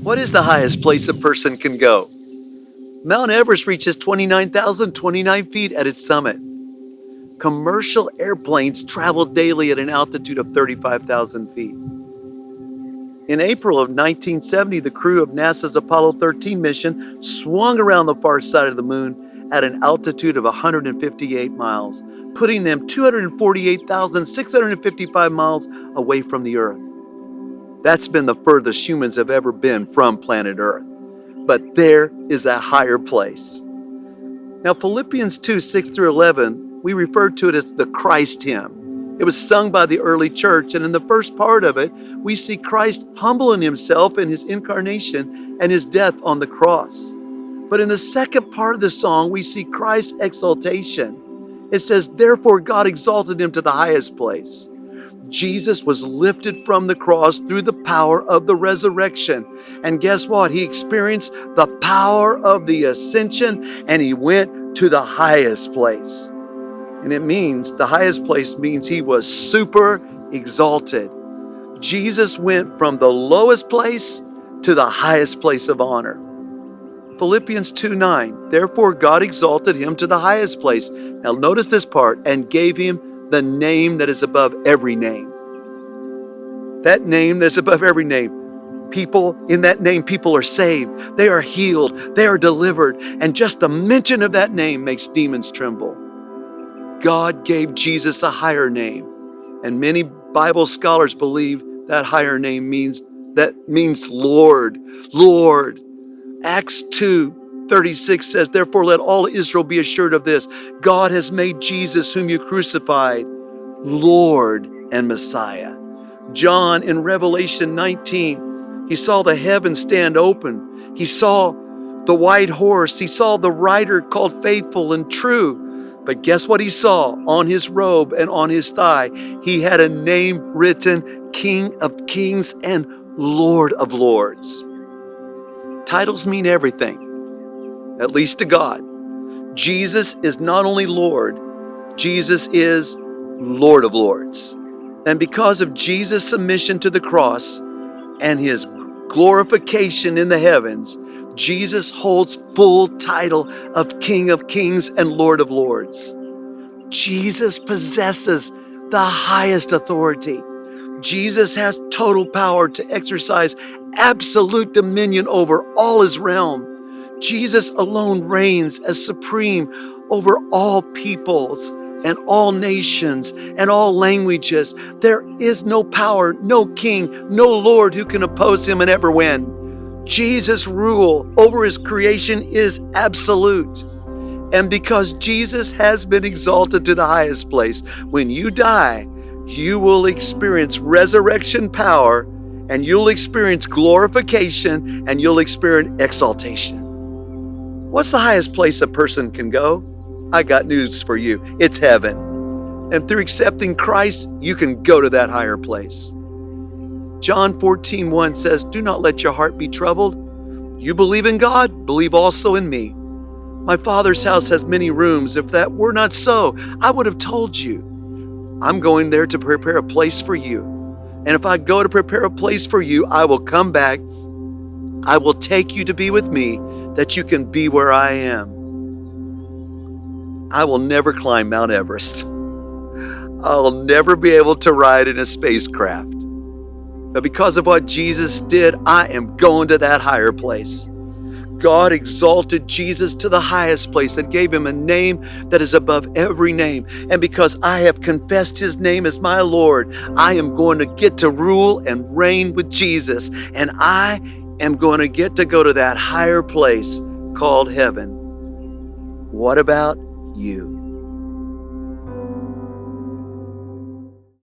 What is the highest place a person can go? Mount Everest reaches 29,029 feet at its summit. Commercial airplanes travel daily at an altitude of 35,000 feet. In April of 1970, the crew of NASA's Apollo 13 mission swung around the far side of the moon at an altitude of 158 miles, putting them 248,655 miles away from the Earth. That's been the furthest humans have ever been from planet Earth. But there is a higher place. Now, Philippians 2, 6 through 11, we refer to it as the Christ hymn. It was sung by the early church, and in the first part of it, we see Christ humbling himself in his incarnation and his death on the cross. But in the second part of the song, we see Christ's exaltation. It says, therefore God exalted him to the highest place. Jesus was lifted from the cross through the power of the resurrection. And guess what? He experienced the power of the ascension, and he went to the highest place. And it means, the highest place means he was super exalted. Jesus went from the lowest place to the highest place of honor. Philippians 2:9, therefore God exalted him to the highest place. Now notice this part, and gave him the name that is above every name. That name that's above every name. People, in that name, people are saved. They are healed. They are delivered. And just the mention of that name makes demons tremble. God gave Jesus a higher name. And many Bible scholars believe that higher name means Lord. Lord. Acts 2:36 says, therefore let all Israel be assured of this. God has made Jesus, whom you crucified, Lord and Messiah. John in Revelation 19, he saw the heavens stand open. He saw the white horse. He saw the rider called Faithful and True. But guess what he saw? On his robe and on his thigh, he had a name written, King of Kings and Lord of Lords. Titles mean everything, at least to God. Jesus is not only Lord, Jesus is Lord of Lords. And because of Jesus' submission to the cross and his glorification in the heavens, Jesus holds full title of King of Kings and Lord of Lords. Jesus possesses the highest authority. Jesus has total power to exercise absolute dominion over all his realm. Jesus alone reigns as supreme over all peoples and all nations and all languages. There is no power, no king, no Lord who can oppose him and ever win. Jesus' rule over his creation is absolute. And because Jesus has been exalted to the highest place, when you die, you will experience resurrection power, and you'll experience glorification, and you'll experience exaltation. What's the highest place a person can go? I got news for you. It's heaven. And through accepting Christ, you can go to that higher place. John 14:1 says, do not let your heart be troubled. You believe in God, believe also in me. My Father's house has many rooms. If that were not so, I would have told you. I'm going there to prepare a place for you. And if I go to prepare a place for you, I will come back. I will take you to be with me, that you can be where I am. I will never climb Mount Everest. I'll never be able to ride in a spacecraft. But because of what Jesus did, I am going to that higher place. God exalted Jesus to the highest place and gave him a name that is above every name. And because I have confessed his name as my Lord, I am going to get to rule and reign with Jesus. And I am going to get to go to that higher place called heaven. What about you?